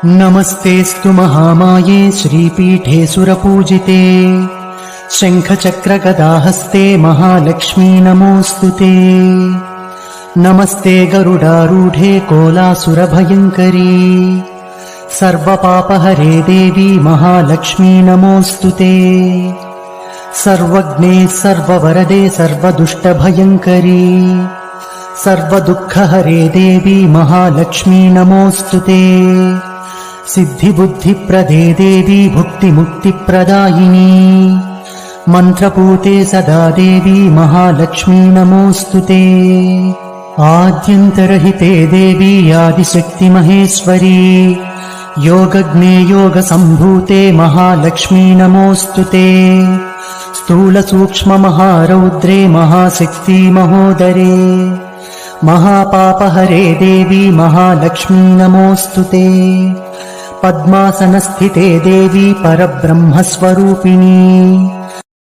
नमस्तेऽस्तु महामाये श्रीपीठे सुरपूजिते शङ्खचक्रगदाहस्ते महालक्ष्मी नमोऽस्तु ते। नमस्ते गरुडारूढे कोलासुरभयङ्करी सर्वपापहरे देवी महालक्ष्मी नमोऽस्तु ते। सर्वज्ञे सर्ववरदे सर्वदुष्टभयङ्करी सर्वदुःखहरे देवी महालक्ष्मी नमोऽस्तु ते। सिद्धिबुद्धिप्रदे देवी भुक्तिमुक्तिप्रदायिनी मन्त्रपूते सदा देवी महालक्ष्मी नमोऽस्तु ते। आद्यन्तरहिते देवी आदिशक्तिमहेश्वरी योगज्ञे योगसम्भूते महालक्ष्मी नमोऽस्तु ते। स्थूलसूक्ष्ममहारौद्रे महाशक्ति महोदरे महापापहरे देवी महालक्ष्मी नमोऽस्तु ते। पद्मासनस्थिते देवी परब्रह्मस्वरूपिणी